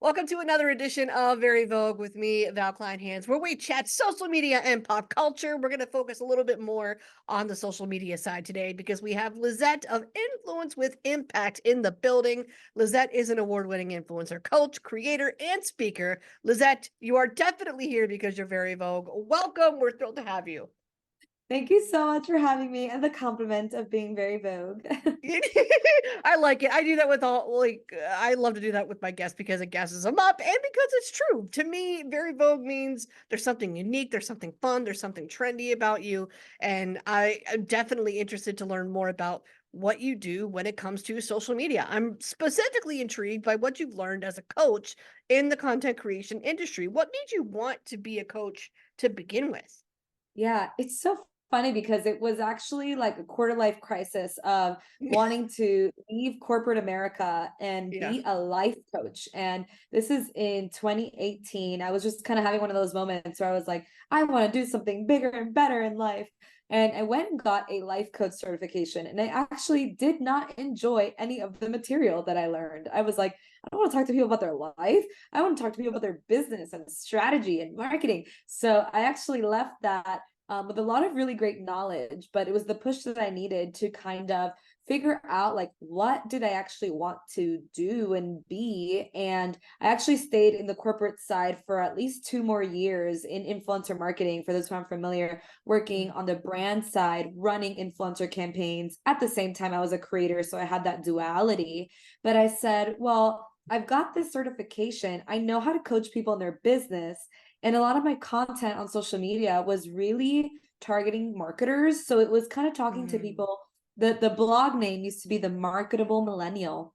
Welcome to another edition of Very Vogue with me, Val Kleinhans, where we chat social media and pop culture. We're going to focus a little bit more on the social media side today because we have Lissette of Influence with Impact in the building. Lissette is an award-winning influencer, coach, creator, and speaker. Lissette, you are definitely here because you're Very Vogue. Welcome. We're thrilled to have you. Thank you so much for having me and the compliment of being very Vogue. I like it. I do that with I love to do that with my guests because it gasses them up and because it's true. To me, very Vogue means there's something unique, there's something fun, there's something trendy about you. And I am definitely interested to learn more about what you do when it comes to social media. I'm specifically intrigued by what you've learned as a coach in the content creation industry. What made you want to be a coach to begin with? Yeah, it's so funny because it was actually like a quarter life crisis of wanting to leave corporate America and Yeah. be a life coach. And this is in 2018. I was just kind of having one of those moments where I was like, I want to do something bigger and better in life. And I went and got a life coach certification. And I actually did not enjoy any of the material that I learned. I was like, I don't want to talk to people about their life. I want to talk to people about their business and strategy and marketing. So I actually left that with a lot of really great knowledge, but it was the push that I needed to kind of figure out like what did I actually want to do and be. And I actually stayed in the corporate side for at least 2 more years in influencer marketing. For those who aren't familiar, working on the brand side, running influencer campaigns. At the same time, I was a creator, so I had that duality. But I said, well, I've got this certification. I know how to coach people in their business. And a lot of my content on social media was really targeting marketers. So it was kind of talking to Mm. people. The blog name used to be the Marketable Millennial.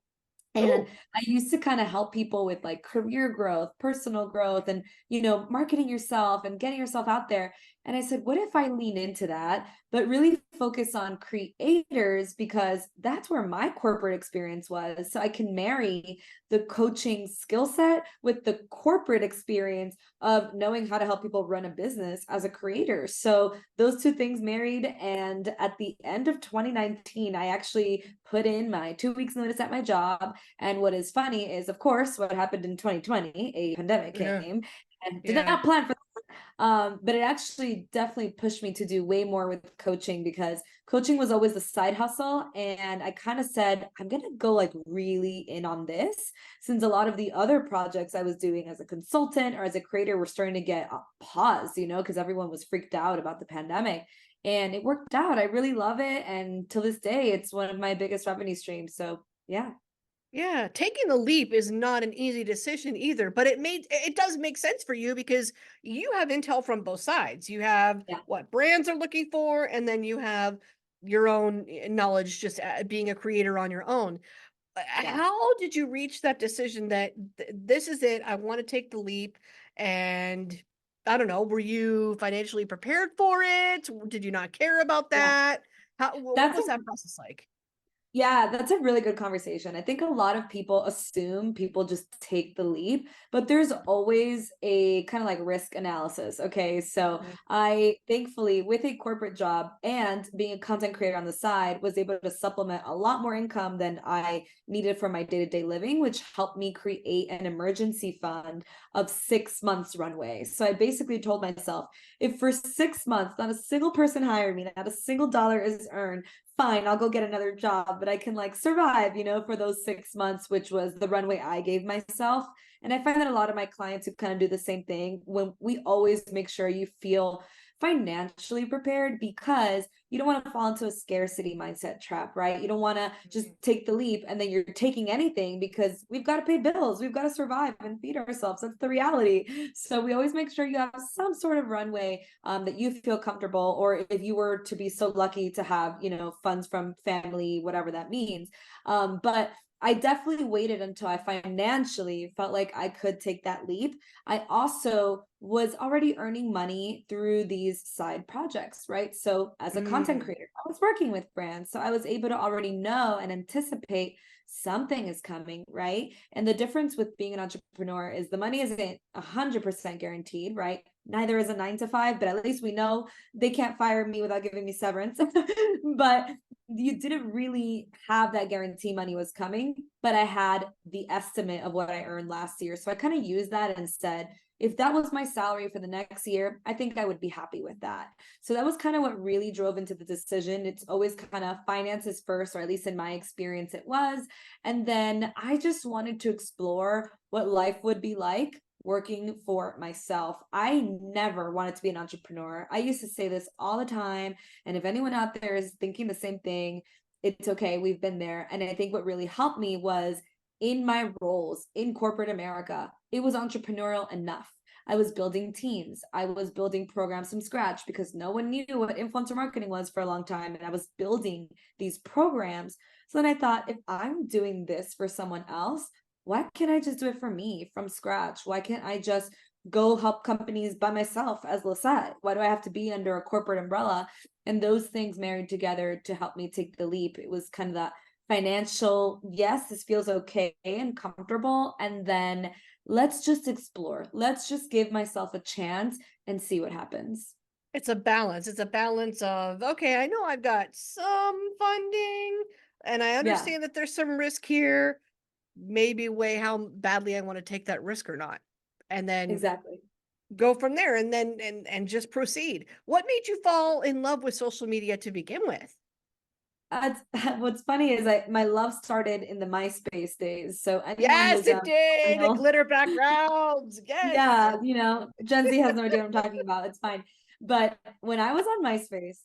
And Oh. I used to kind of help people with like career growth, personal growth, and, marketing yourself and getting yourself out there. And I said, what if I lean into that, but really focus on creators because that's where my corporate experience was. So I can marry the coaching skill set with the corporate experience of knowing how to help people run a business as a creator. So those two things married. And at the end of 2019, I actually put in my 2 weeks notice at my job. And what is funny is, of course, what happened in 2020, a pandemic Yeah. came and did Yeah. not plan for that. But it actually definitely pushed me to do way more with coaching because coaching was always a side hustle. And I kind of said, I'm going to go like really in on this since a lot of the other projects I was doing as a consultant or as a creator were starting to get a pause, because everyone was freaked out about the pandemic. And it worked out. I really love it. And to this day, it's one of my biggest revenue streams. So, yeah. Yeah, taking the leap is not an easy decision either, but it does make sense for you because you have intel from both sides. You have Yeah. what brands are looking for, and then you have your own knowledge just being a creator on your own. Yeah. How did you reach that decision that this is it? I want to take the leap, and I don't know. Were you financially prepared for it? Did you not care about Yeah. that? What That's was a that process like? Yeah, that's a really good conversation. I think a lot of people assume people just take the leap, but there's always a kind of like risk analysis. Okay. So Mhm. I thankfully, with a corporate job and being a content creator on the side, was able to supplement a lot more income than I needed for my day-to-day living, which helped me create an emergency fund of 6 months runway. So I basically told myself, if for 6 months, not a single person hired me, not a single dollar is earned, fine, I'll go get another job, but I can like survive, for those 6 months, which was the runway I gave myself. And I find that a lot of my clients who kind of do the same thing, when we always make sure you feel financially prepared because you don't want to fall into a scarcity mindset trap, right? You don't want to just Mhm. take the leap and then you're taking anything because we've got to pay bills, we've got to survive and feed ourselves. That's the reality. So we always make sure you have some sort of runway that you feel comfortable, or if you were to be so lucky to have, funds from family, whatever that means. But I definitely waited until I financially felt like I could take that leap. I also was already earning money through these side projects, right? So as a content Mm. creator, I was working with brands. So I was able to already know and anticipate something is coming, right? And the difference with being an entrepreneur is the money isn't 100% guaranteed, right? Neither is a 9 to 5, but at least we know they can't fire me without giving me severance. But you didn't really have that guarantee money was coming, but I had the estimate of what I earned last year. So I kind of used that and said, if that was my salary for the next year, I think I would be happy with that. So that was kind of what really drove into the decision. It's always kind of finances first, or at least in my experience, it was. And then I just wanted to explore what life would be like working for myself. I never wanted to be an entrepreneur. I used to say this all the time. And if anyone out there is thinking the same thing, it's okay. We've been there. And I think what really helped me was in my roles in corporate America, it was entrepreneurial enough. I was building teams. I was building programs from scratch because no one knew what influencer marketing was for a long time. And I was building these programs. So then I thought, if I'm doing this for someone else, why can't I just do it for me from scratch? Why can't I just go help companies by myself as Lissette? Why do I have to be under a corporate umbrella? And those things married together to help me take the leap. It was kind of that financial, yes, this feels okay and comfortable. And then let's just explore. Let's just give myself a chance and see what happens. It's a balance. It's a balance of, okay, I know I've got some funding and I Yeah, understand that there's some risk here. Maybe weigh how badly I want to take that risk or not. And then exactly. go from there and then and just proceed. What made you fall in love with social media to begin with? What's funny is my love started in the MySpace days. So anyone Yes, who's it did. The millennial, glitter backgrounds. Yes. yeah, Gen Z has no idea what I'm talking about. It's fine. But when I was on MySpace,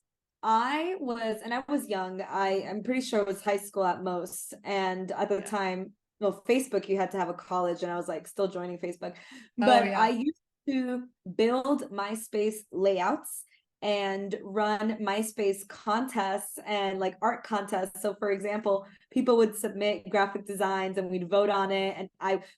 and I was young. I'm pretty sure it was high school at most. And at the Yeah. time, well, Facebook, you had to have a college, and I was like still joining Facebook. Oh But yeah. I used to build MySpace layouts and run MySpace contests and like art contests. So for example, people would submit graphic designs and we'd vote on it. And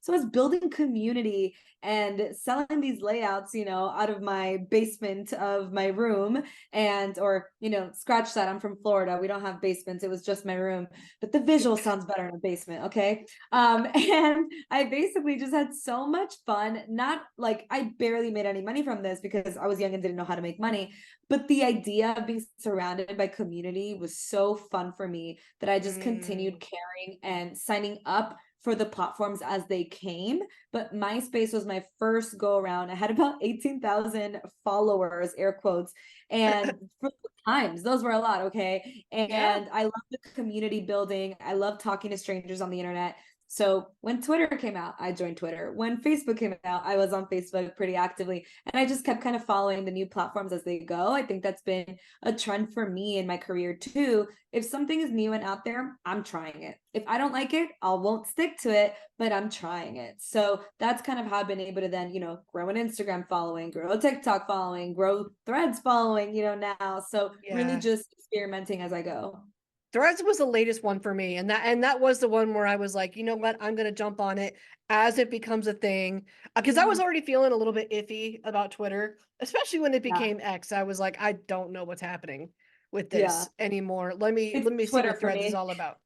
so I was building community and selling these layouts, out of my basement of my room. Or scratch that, I'm from Florida, we don't have basements, it was just my room, but the visual sounds better in a basement. Okay. And I basically just had so much fun. Not like I barely made any money from this because I was young and didn't know how to make money, but the idea of being surrounded by community was so fun for me that I just continued Mm. caring and signing up for the platforms as they came. But MySpace was my first go around. I had about 18,000 followers, air quotes. And for the times, those were a lot. Okay. Yeah. And I love the community building. I love talking to strangers on the internet. So when Twitter came out, I joined Twitter. When Facebook came out, I was on Facebook pretty actively. And I just kept kind of following the new platforms as they go. I think that's been a trend for me in my career too. If something is new and out there, I'm trying it. If I don't like it, I won't stick to it, but I'm trying it. So that's kind of how I've been able to then, grow an Instagram following, grow a TikTok following, grow Threads following, now. So really Yeah. just experimenting as I go. Threads was the latest one for me, and that was the one where I was like, you know what, I'm gonna jump on it as it becomes a thing, because I was Mhm. already feeling a little bit iffy about Twitter, especially when it Yeah. became X. I was like, I don't know what's happening with Yeah. this anymore. Let me It's see Twitter what for Threads is me. all about.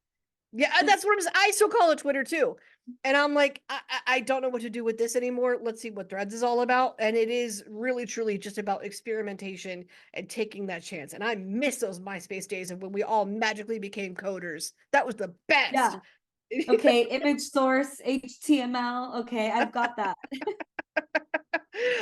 Yeah, that's what I still call it Twitter too. And I'm like, I don't know what to do with this anymore. Let's see what Threads is all about. And it is really, truly just about experimentation and taking that chance. And I miss those MySpace days of when we all magically became coders. That was the best. Yeah. Okay. Image source, HTML. Okay. I've got that.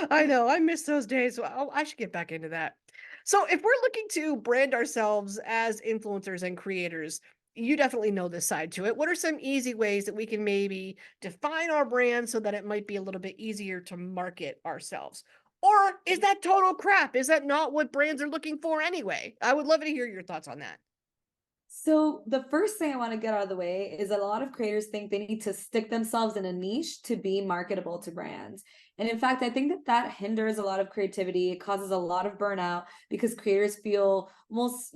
I know. I miss those days. Oh, I should get back into that. So, if we're looking to brand ourselves as influencers and creators, you definitely know this side to it. What are some easy ways that we can maybe define our brand so that it might be a little bit easier to market ourselves? Or is that total crap? Is that not what brands are looking for anyway? I would love to hear your thoughts on that. So the first thing I want to get out of the way is that a lot of creators think they need to stick themselves in a niche to be marketable to brands. And in fact, I think that that hinders a lot of creativity. It causes a lot of burnout because creators feel almost,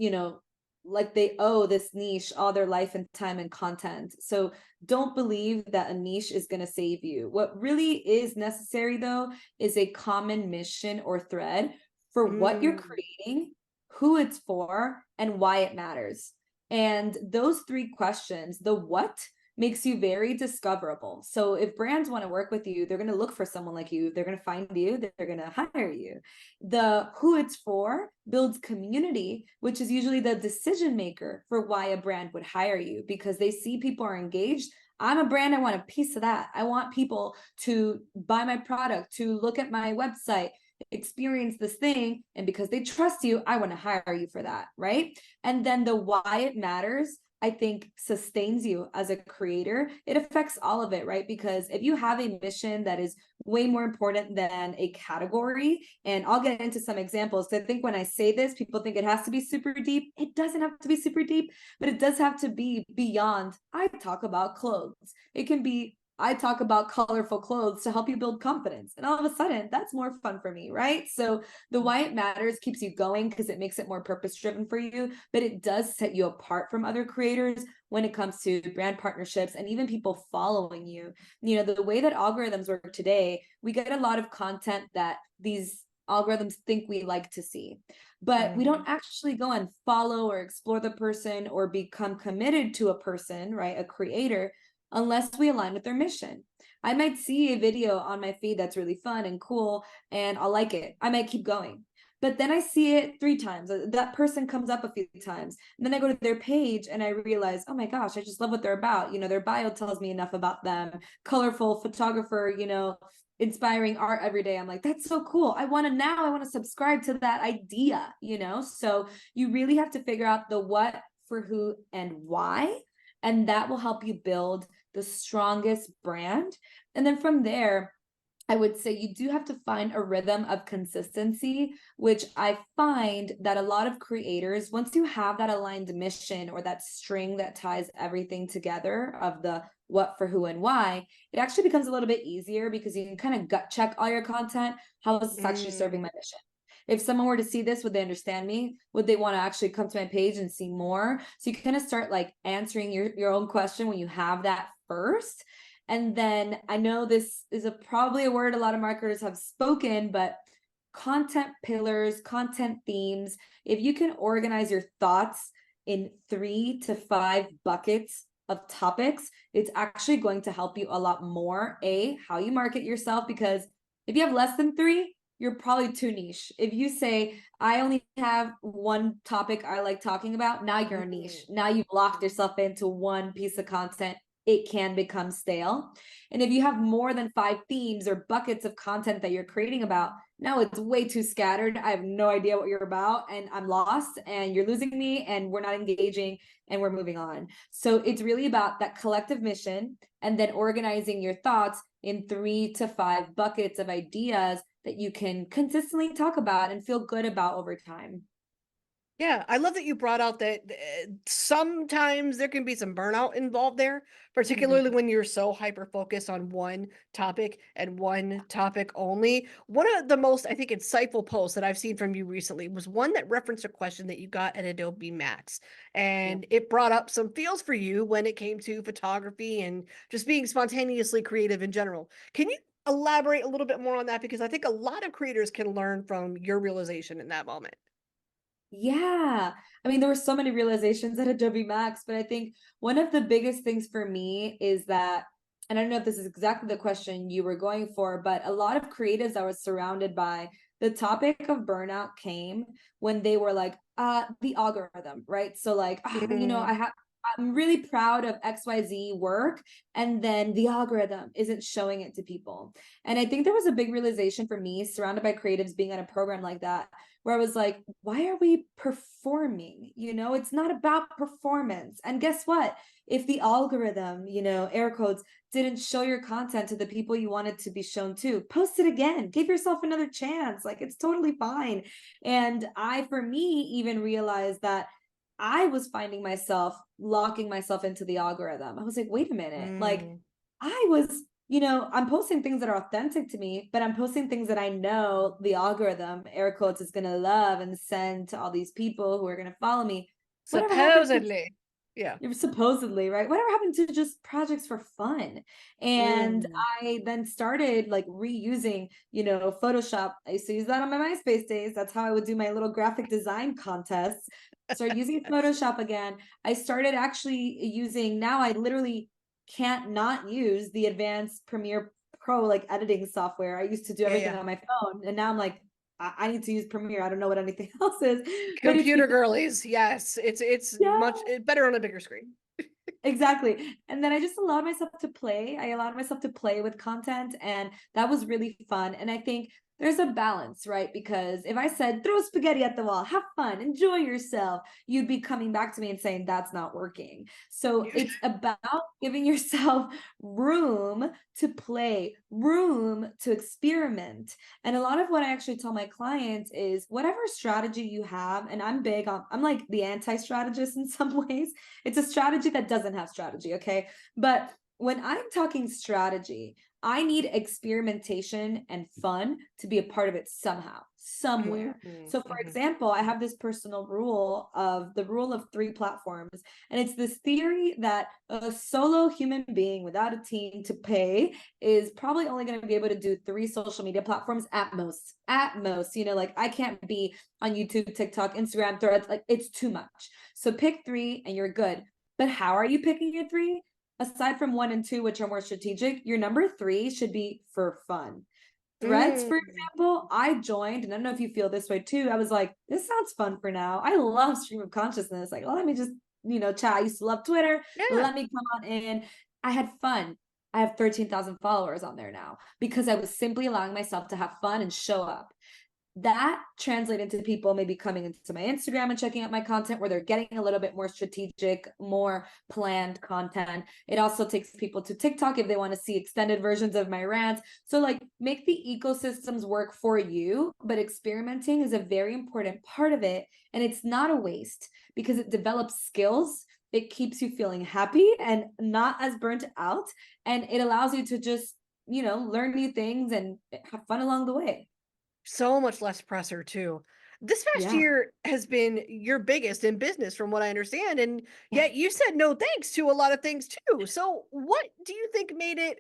like they owe this niche all their life and time and content. So don't believe that a niche is going to save you. What really is necessary though is a common mission or thread for what you're Mm, creating, who it's for, and why it matters. And those three questions, the what, makes you very discoverable. So if brands want to work with you, they're going to look for someone like you. They're going to find you. They're going to hire you. The who it's for builds community, which is usually the decision maker for why a brand would hire you, because they see people are engaged. I'm a brand, I want a piece of that. I want people to buy my product, to look at my website, experience this thing, and because they trust you, I want to hire you for that, right? And then the why it matters, I think, sustains you as a creator. It affects all of it, right? Because if you have a mission that is way more important than a category, and I'll get into some examples. So I think when I say this, people think it has to be super deep. It doesn't have to be super deep, but it does have to be beyond, I talk about clothes. It can be, I talk about colorful clothes to help you build confidence. And all of a sudden, that's more fun for me, right? So the why it matters keeps you going because it makes it more purpose driven for you, but it does set you apart from other creators when it comes to brand partnerships and even people following you. You know, the way that algorithms work today, we get a lot of content that these algorithms think we like to see, but we don't actually go and follow or explore the person or become committed to a person, right? A creator, unless we align with their mission. I might see a video on my feed that's really fun and cool, and I'll like it. I might keep going. But then I see it 3 times. That person comes up a few times. And then I go to their page and I realize, oh my gosh, I just love what they're about. You know, their bio tells me enough about them. Colorful photographer, you know, inspiring art every day. I'm like, that's so cool. I want to subscribe to that idea, you know? So you really have to figure out the what, for who, and why. And that will help you build the strongest brand. And then from there, I would say you do have to find a rhythm of consistency, which I find that a lot of creators, once you have that aligned mission or that string that ties everything together of the what, for who, and why, it actually becomes a little bit easier because you can kind of gut check all your content. How is this actually serving my mission? If someone were to see this, would they understand me? Would they want to actually come to my page and see more? So you kind of start like answering your own question when you have that first. And then I know this is probably a word a lot of marketers have spoken, but content pillars, content themes, if you can organize your thoughts in 3 to 5 buckets of topics, it's actually going to help you a lot more. How you market yourself, because if you have less than 3, you're probably too niche. If you say, I only have one topic I like talking about, now you're a niche. Now you've locked yourself into one piece of content. It can become stale. And if you have more than 5 themes or buckets of content that you're creating about, now it's way too scattered. I have no idea what you're about and I'm lost and you're losing me and we're not engaging and we're moving on. So it's really about that collective mission and then organizing your thoughts in 3 to 5 buckets of ideas that you can consistently talk about and feel good about over time. Yeah, I love that you brought out that sometimes there can be some burnout involved there, particularly when you're so hyper focused on one topic and one topic only. One of the most, I think, insightful posts that I've seen from you recently was one that referenced a question that you got at Adobe Max. And it brought up some feels for you when it came to photography and just being spontaneously creative in general. Can you elaborate a little bit more on that? Because I think a lot of creators can learn from your realization in that moment. Yeah. I mean, there were so many realizations at Adobe Max, but I think one of the biggest things for me is that, and I don't know if this is exactly the question you were going for, but a lot of creatives I was surrounded by, the topic of burnout came when they were like, the algorithm, right? So like, you know, I'm really proud of XYZ work, and then the algorithm isn't showing it to people. And I think there was a big realization for me surrounded by creatives being at a program like that, where I was like, why are we performing? You know, it's not about performance. And guess what? If the algorithm, you know, air quotes, didn't show your content to the people you wanted to be shown to, post it again, give yourself another chance. Like, it's totally fine. And for me, even realized that I was finding myself locking myself into the algorithm. I was like, wait a minute, like I was, you know, I'm posting things that are authentic to me, but I'm posting things that I know the algorithm, air quotes, is going to love and send to all these people who are going to follow me. Whatever happened to, Supposedly. Yeah. supposedly, right? Whatever happened to just projects for fun? And I then started like reusing, you know, Photoshop. I used to use that on my MySpace days. That's how I would do my little graphic design contests. Start using Photoshop again. I started actually using, now I literally can't not use the advanced Premiere Pro like editing software. I used to do everything on my phone, and now I'm like, I need to use Premiere. I don't know what anything else is. But it's Computer because, girlies, yes, it's yeah, much better on a bigger screen. exactly. And then I just allowed myself to play. I allowed myself to play with content, and that was really fun. And I think there's a balance, right? Because if I said, throw spaghetti at the wall, have fun, enjoy yourself, you'd be coming back to me and saying, that's not working. So it's about giving yourself room to play, room to experiment. And a lot of what I actually tell my clients is whatever strategy you have, and I'm big on, I'm like the anti-strategist in some ways. It's a strategy that doesn't have strategy, okay? But when I'm talking strategy, I need experimentation and fun to be a part of it somehow, somewhere. So, for example, I have this personal rule of the rule of 3 platforms. And it's this theory that a solo human being without a team to pay is probably only going to be able to do 3 social media platforms at most. At most, you know, like I can't be on YouTube, TikTok, Instagram, Threads. Like it's too much. So pick 3 and you're good. But how are you picking your 3? Aside from 1 and 2, which are more strategic, your number 3 should be for fun. Threads, for example, I joined, and I don't know if you feel this way too. I was like, this sounds fun for now. I love stream of consciousness. Like, let me just, chat. I used to love Twitter. Yeah. Let me come on in. I had fun. I have 13,000 followers on there now because I was simply allowing myself to have fun and show up. That translated to people maybe coming into my Instagram and checking out my content where they're getting a little bit more strategic, more planned content. It also takes people to TikTok if they want to see extended versions of my rants. So like make the ecosystems work for you, but experimenting is a very important part of it. And it's not a waste because it develops skills. It keeps you feeling happy and not as burnt out. And it allows you to just, learn new things and have fun along the way. So much less pressure too. This past Yeah. year has been your biggest in business from what I understand, and yet you said no thanks to a lot of things too. So what do you think made it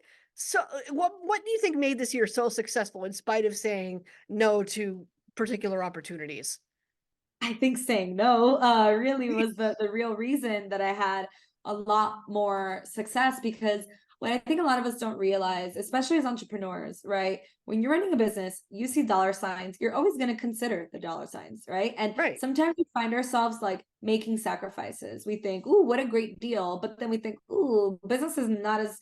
what do you think made this year so successful in spite of saying no to particular opportunities? I think saying no really was the real reason that I had a lot more success because what I think a lot of us don't realize, especially as entrepreneurs, right? When you're running a business, you see dollar signs, you're always going to consider the dollar signs, right? And Right. sometimes we find ourselves like making sacrifices. We think, ooh, what a great deal. But then we think, ooh, business is not as,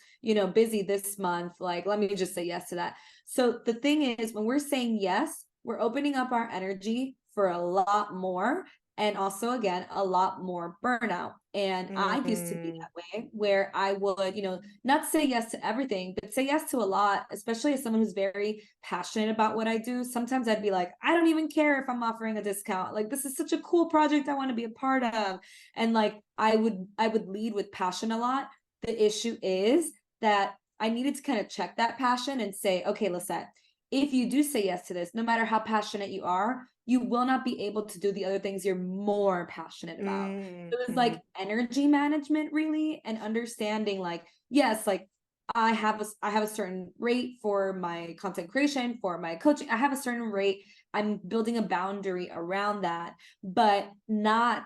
busy this month. Like, let me just say yes to that. So the thing is, when we're saying yes, we're opening up our energy for a lot more and also again a lot more burnout. And I used to be Mm, that way where I would, not say yes to everything, but say yes to a lot, especially as someone who's very passionate about what I do. Sometimes I'd be like, I don't even care if I'm offering a discount. Like this is such a cool project I want to be a part of. And like I would lead with passion a lot. The issue is that I needed to kind of check that passion and say, okay, Lissette, if you do say yes to this, no matter how passionate you are, you will not be able to do the other things you're more passionate about. So it's like mhm. energy management really and understanding like, yes, like I have a certain rate for my content creation, for my coaching. I have a certain rate. I'm building a boundary around that, but not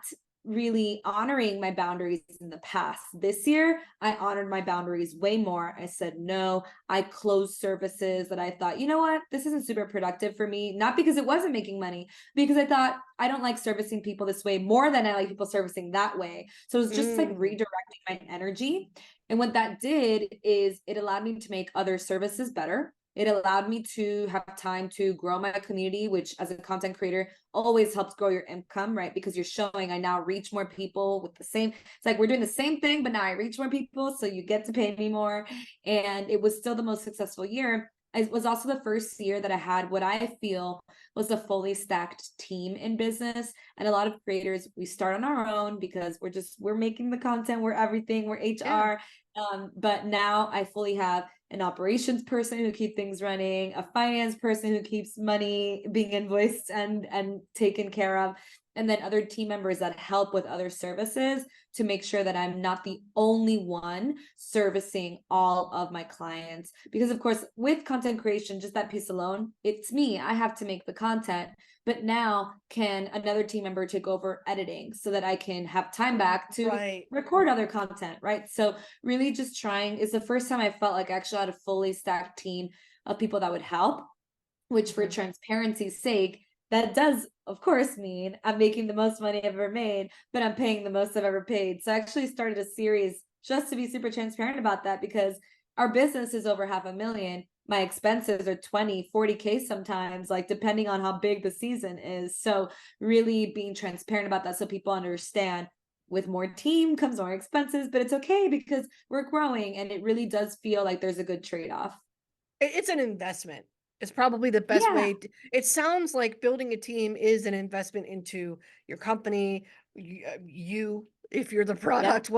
really honoring my boundaries in the past. This year, I honored my boundaries way more. I said no. I closed services that I thought, you know what, this isn't super productive for me. Not because it wasn't making money, because I thought I don't like servicing people this way more than I like people servicing that way. So it was just like Mm. redirecting my energy. And what that did is it allowed me to make other services better. It allowed me to have time to grow my community, which as a content creator always helps grow your income, right? Because you're showing I now reach more people with the same, it's like we're doing the same thing, but now I reach more people. So you get to pay me more. And it was still the most successful year. It was also the first year that I had what I feel was a fully stacked team in business. And a lot of creators, we start on our own because we're making the content, we're everything, we're Yeah. HR. But now I fully have an operations person who keeps things running, a finance person who keeps money being invoiced and taken care of, and then other team members that help with other services to make sure that I'm not the only one servicing all of my clients. Because of course, with content creation, just that piece alone, it's me. I have to make the content. But now can another team member take over editing so that I can have time back to Right. record other content, right? So really just trying, it's the first time I felt like I actually had a fully stacked team of people that would help, which for transparency's sake, that does of course mean I'm making the most money I've ever made, but I'm paying the most I've ever paid. So I actually started a series just to be super transparent about that, because our business is over 500,000. My expenses are 20, 40K sometimes, like depending on how big the season is. So really being transparent about that so people understand with more team comes more expenses, but it's okay because we're growing, and it really does feel like there's a good trade-off. It's an investment. It's probably the best Yeah. way it sounds like building a team is an investment into your company, you, if you're the Yeah. product,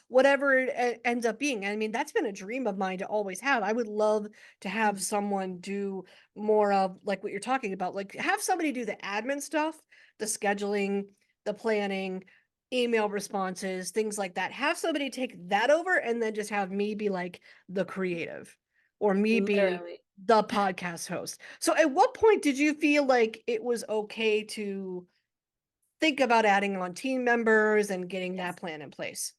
whatever it ends up being. I mean, that's been a dream of mine to always have. I would love to have someone do more of like what you're talking about, like have somebody do the admin stuff, the scheduling, the planning, email responses, things like that. Have somebody take that over and then just have me be like the creative, or me be Literally. the podcast host. So at what point did you feel like it was okay to think about adding on team members and getting Yes. that plan in place?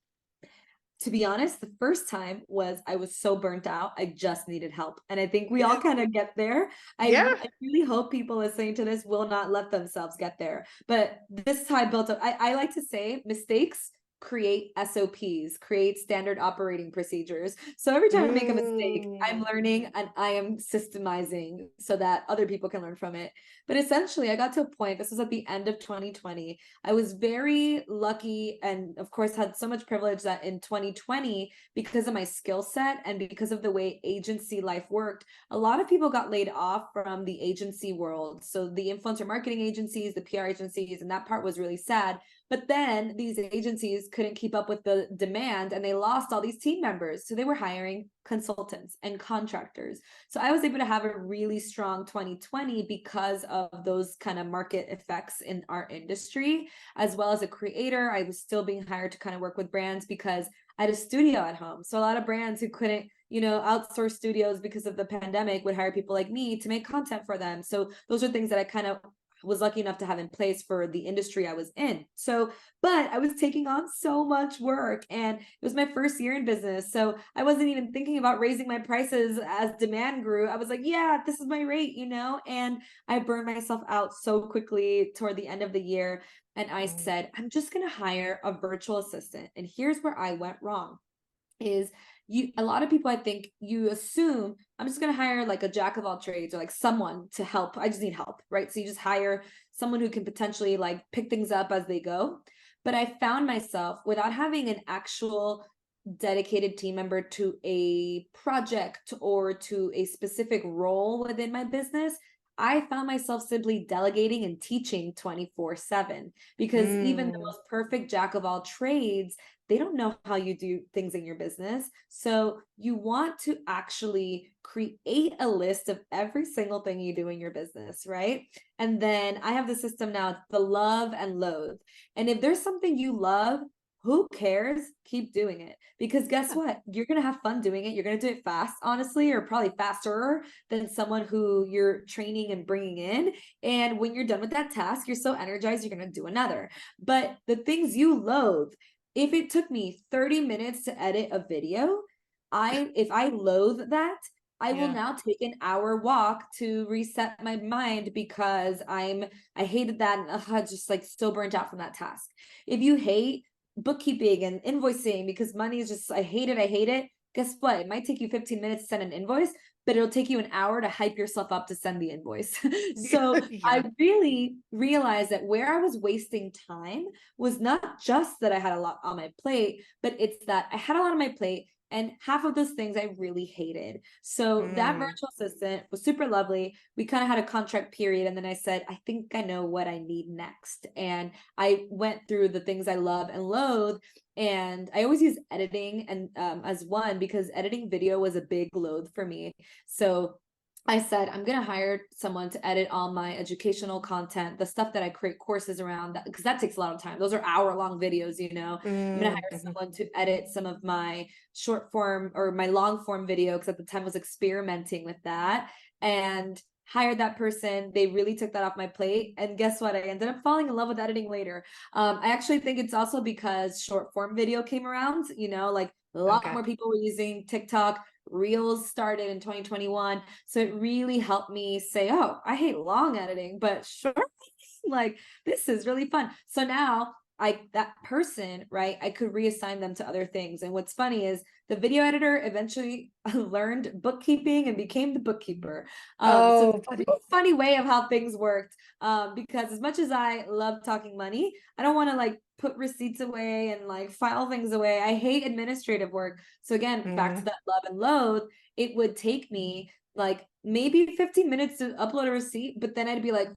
To be honest, the first time was I was so burnt out, I just needed help. And I think we all Yeah. kind of get there. Yeah. I really hope people listening to this will not let themselves get there. But this is how I built up. I like to say mistakes create SOPs, create standard operating procedures. So every time I make a mistake, I'm Mm. learning and I am systemizing so that other people can learn from it. But essentially, I got to a point, this was at the end of 2020. I was very lucky and, of course, had so much privilege that in 2020, because of my skill set and because of the way agency life worked, a lot of people got laid off from the agency world. So the influencer marketing agencies, the PR agencies, and that part was really sad. But then these agencies couldn't keep up with the demand and they lost all these team members. So they were hiring consultants and contractors. So I was able to have a really strong 2020 because of those kind of market effects in our industry. As well as a creator, I was still being hired to kind of work with brands because I had a studio at home. So a lot of brands who couldn't, outsource studios because of the pandemic would hire people like me to make content for them. So those are things that I kind of was lucky enough to have in place for the industry I was in. So, but I was taking on so much work and it was my first year in business. So I wasn't even thinking about raising my prices as demand grew. I was like, yeah, this is my rate, and I burned myself out so quickly toward the end of the year. And I Mm. said, I'm just going to hire a virtual assistant. And here's where I went wrong is a lot of people, I think you assume I'm just going to hire like a jack of all trades or like someone to help. I just need help, right? So you just hire someone who can potentially like pick things up as they go. But I found myself without having an actual dedicated team member to a project or to a specific role within my business, I found myself simply delegating and teaching 24/7, because even the Mm. most perfect jack of all trades, they don't know how you do things in your business. So you want to actually create a list of every single thing you do in your business, right? And then I have the system now, the love and loathe. And if there's something you love, who cares? Keep doing it. Because guess Yeah. what? You're going to have fun doing it. You're going to do it fast, honestly, or probably faster than someone who you're training and bringing in. And when you're done with that task, you're so energized, you're going to do another. But the things you loathe, if it took me 30 minutes to edit a video, if I loathe that, I will Yeah. now take an hour walk to reset my mind because I hated that and just like so burnt out from that task. If you hate bookkeeping and invoicing because money is just, I hate it. Guess what? It might take you 15 minutes to send an invoice, but it'll take you an hour to hype yourself up to send the invoice. So Yeah. I really realized that where I was wasting time was not just that I had a lot on my plate, but it's that I had a lot on my plate and half of those things I really hated. So that Mm. virtual assistant was super lovely. We kind of had a contract period. And then I said, I think I know what I need next. And I went through the things I love and loathe. And I always use editing and as one, because editing video was a big load for me. So I said, I'm going to hire someone to edit all my educational content, the stuff that I create courses around, that because that takes a lot of time. Those are hour-long videos, you know. I'm going to hire Mhm. someone to edit some of my short form or my long form video, because at the time I was experimenting with that, and hired that person. They really took that off my plate. And guess what? I ended up falling in love with editing later. I actually think it's also because short form video came around, you know, like a lot Okay. more people were using TikTok. Reels started in 2021. So it really helped me say, oh, I hate long editing, but short, like this is really fun. So now that person, right, I could reassign them to other things. And what's funny is the video editor eventually learned bookkeeping and became the bookkeeper. So it's Oh, a funny. real funny way of how things worked. Because as much as I love talking money, I don't want to like put receipts away and like file things away. I hate administrative work. So again, back to Mhm. that love and loathe, it would take me like maybe 15 minutes to upload a receipt, but then I'd be like,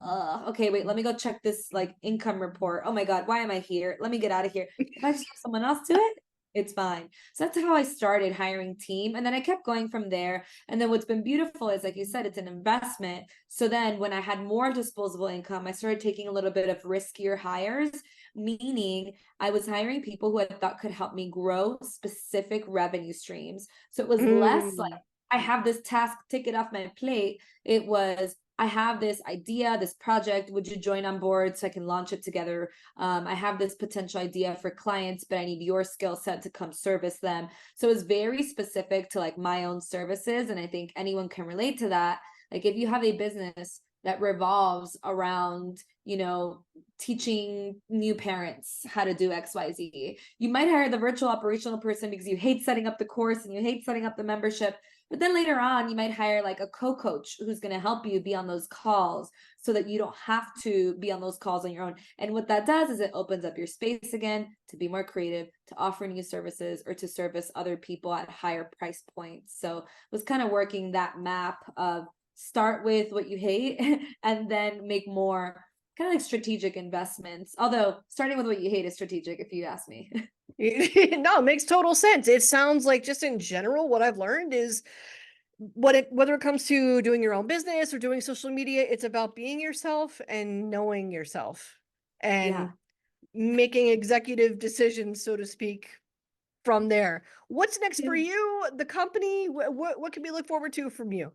okay, wait, let me go check this like income report. Oh my God, why am I here? Let me get out of here. If I just have someone else do it, it's fine. So that's how I started hiring team. And then I kept going from there. And then what's been beautiful is, like you said, it's an investment. So then when I had more disposable income, I started taking a little bit of riskier hires, meaning I was hiring people who I thought could help me grow specific revenue streams. So it was less like, Mm. I have this task, take it off my plate. It was, I have this idea, this project. Would you join on board so I can launch it together? I have this potential idea for clients, but I need your skill set to come service them. So it's very specific to like my own services. And I think anyone can relate to that. Like if you have a business that revolves around, you know, teaching new parents how to do XYZ, you might hire the virtual operational person because you hate setting up the course and you hate setting up the membership. But then later on, you might hire like a co-coach who's going to help you be on those calls so that you don't have to be on those calls on your own. And what that does is it opens up your space again to be more creative, to offer new services, or to service other people at higher price points. So it was kind of working that map of start with what you hate and then make more kind of like strategic investments. Although starting with what you hate is strategic, if you ask me. No, it makes total sense. It sounds like just in general, what I've learned is whether it comes to doing your own business or doing social media, it's about being yourself and knowing yourself and Yeah. making executive decisions, so to speak, from there. What's next for Yeah. you? The company? What can we look forward to from you?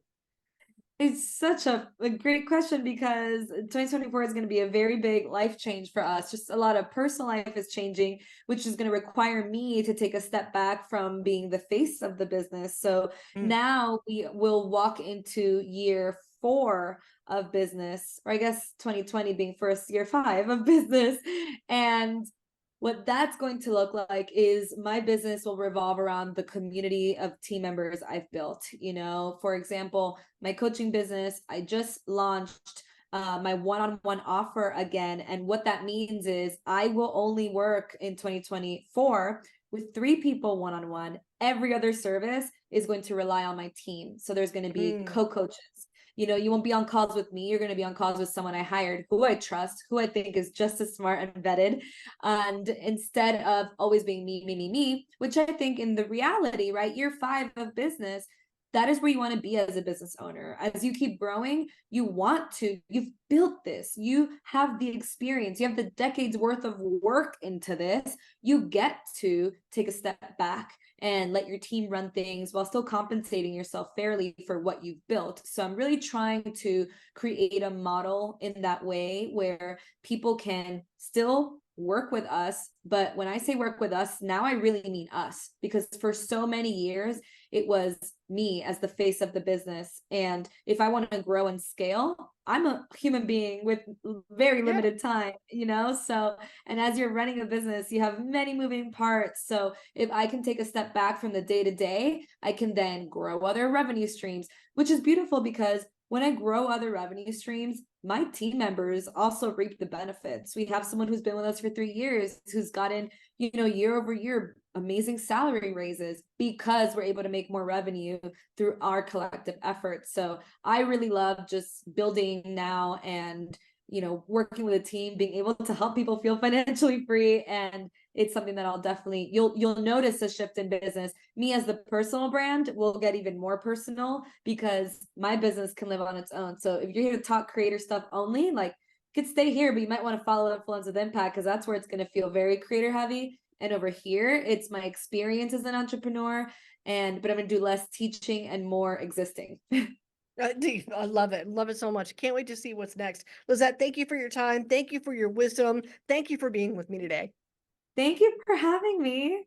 It's such a great question because 2024 is going to be a very big life change for us. Just a lot of personal life is changing, which is going to require me to take a step back from being the face of the business. So Mm. now we will walk into year 4 of business, or I guess 2020 being first year 5 of business. And what that's going to look like is my business will revolve around the community of team members I've built. You know, for example, my coaching business, I just launched my one-on-one offer again. And what that means is I will only work in 2024 with 3 people one-on-one. Every other service is going to rely on my team. So there's going to be Mm. co-coaches. You know, you won't be on calls with me. You're going to be on calls with someone I hired, who I trust, who I think is just as smart and vetted. And instead of always being me, which I think in the reality, right, year 5 of business, that is where you want to be as a business owner. As you keep growing, you've built this, you have the experience, you have the decades worth of work into this. You get to take a step back and let your team run things while still compensating yourself fairly for what you've built. So I'm really trying to create a model in that way where people can still work with us. But when I say work with us, now I really mean us, because for so many years, it was me as the face of the business. And if I want to grow and scale, I'm a human being with very Yeah. limited time, you know? So, and as you're running a business, you have many moving parts. So if I can take a step back from the day to day, I can then grow other revenue streams, which is beautiful because when I grow other revenue streams, my team members also reap the benefits. We have someone who's been with us for 3 years who's gotten, you know, year over year, amazing salary raises because we're able to make more revenue through our collective efforts. So I really love just building now and, you know, working with a team, being able to help people feel financially free. And it's something that I'll definitely, you'll notice a shift in business. Me as the personal brand will get even more personal because my business can live on its own. So if you're here to talk creator stuff only, like, you could stay here, but you might want to follow Influence with Impact because that's where it's going to feel very creator heavy. And over here, it's my experience as an entrepreneur, but I'm going to do less teaching and more existing. I love it. Love it so much. Can't wait to see what's next. Lizette, thank you for your time. Thank you for your wisdom. Thank you for being with me today. Thank you for having me.